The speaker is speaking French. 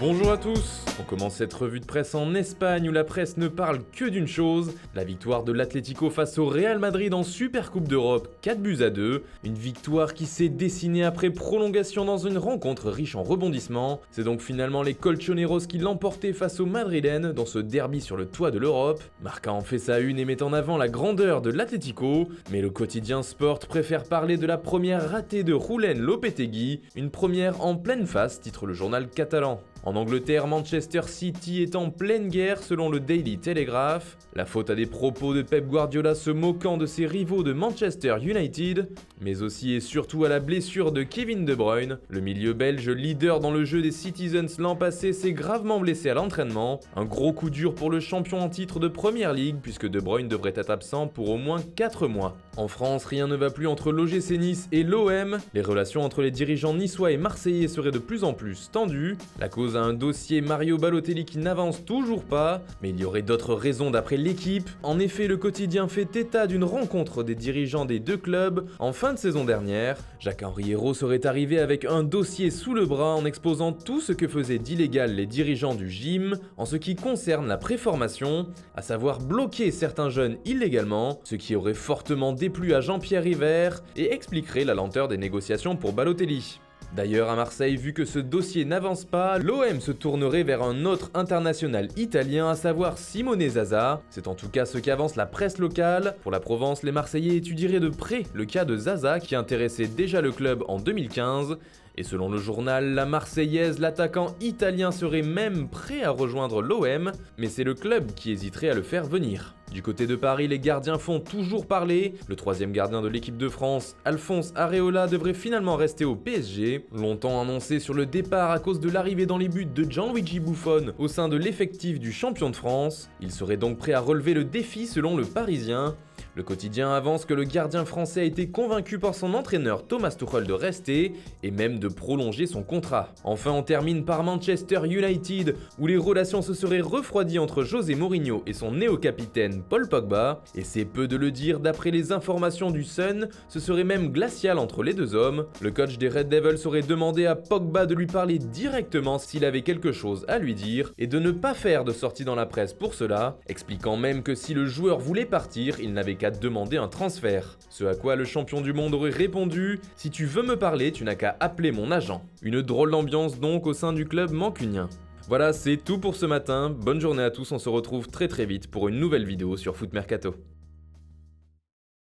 Bonjour à tous. On commence cette revue de presse en Espagne où la presse ne parle que d'une chose, la victoire de l'Atlético face au Real Madrid en Supercoupe d'Europe 4-2, une victoire qui s'est dessinée après prolongation dans une rencontre riche en rebondissements. C'est donc finalement les Colchoneros qui l'emportaient face aux Madrilènes dans ce derby sur le toit de l'Europe. Marca en fait sa une et met en avant la grandeur de l'Atlético, mais le quotidien Sport préfère parler de la première ratée de Julen Lopetegui, une première en pleine face, titre le journal catalan. En Angleterre, Manchester City est en pleine guerre selon le Daily Telegraph. La faute à des propos de Pep Guardiola se moquant de ses rivaux de Manchester United, mais aussi et surtout à la blessure de Kevin De Bruyne. Le milieu belge, leader dans le jeu des Citizens l'an passé, s'est gravement blessé à l'entraînement. Un gros coup dur pour le champion en titre de Premier League puisque De Bruyne devrait être absent pour au moins 4 mois. En France, rien ne va plus entre l'OGC Nice et l'OM. Les relations entre les dirigeants niçois et marseillais seraient de plus en plus tendues. La cause à un dossier Mario Balotelli qui n'avance toujours pas, mais il y aurait d'autres raisons d'après l'équipe. En effet, le quotidien fait état d'une rencontre des dirigeants des deux clubs en fin de saison dernière. Jacques-Henri Hérault serait arrivé avec un dossier sous le bras en exposant tout ce que faisaient d'illégal les dirigeants du gym en ce qui concerne la préformation, à savoir bloquer certains jeunes illégalement, ce qui aurait fortement déplu à Jean-Pierre River et expliquerait la lenteur des négociations pour Balotelli. D'ailleurs, à Marseille, vu que ce dossier n'avance pas, l'OM se tournerait vers un autre international italien, à savoir Simone Zaza. C'est en tout cas ce qu'avance la presse locale. Pour la Provence, les Marseillais étudieraient de près le cas de Zaza qui intéressait déjà le club en 2015. Et selon le journal, la Marseillaise, l'attaquant italien serait même prêt à rejoindre l'OM, mais c'est le club qui hésiterait à le faire venir. Du côté de Paris, les gardiens font toujours parler. Le troisième gardien de l'équipe de France, Alphonse Areola, devrait finalement rester au PSG. Longtemps annoncé sur le départ à cause de l'arrivée dans les buts de Gianluigi Buffon au sein de l'effectif du champion de France. Il serait donc prêt à relever le défi selon le Parisien. Le quotidien avance que le gardien français a été convaincu par son entraîneur Thomas Tuchel de rester et même de prolonger son contrat. Enfin, on termine par Manchester United où les relations se seraient refroidies entre José Mourinho et son néo-capitaine Paul Pogba. Et c'est peu de le dire, d'après les informations du Sun, ce serait même glacial entre les deux hommes. Le coach des Red Devils aurait demandé à Pogba de lui parler directement s'il avait quelque chose à lui dire et de ne pas faire de sortie dans la presse pour cela, expliquant même que si le joueur voulait partir, il n'avait qu'à demander un transfert. Ce à quoi le champion du monde aurait répondu « Si tu veux me parler, tu n'as qu'à appeler mon agent ». Une drôle d'ambiance donc au sein du club mancunien. Voilà, c'est tout pour ce matin. Bonne journée à tous, on se retrouve très vite pour une nouvelle vidéo sur Foot Mercato.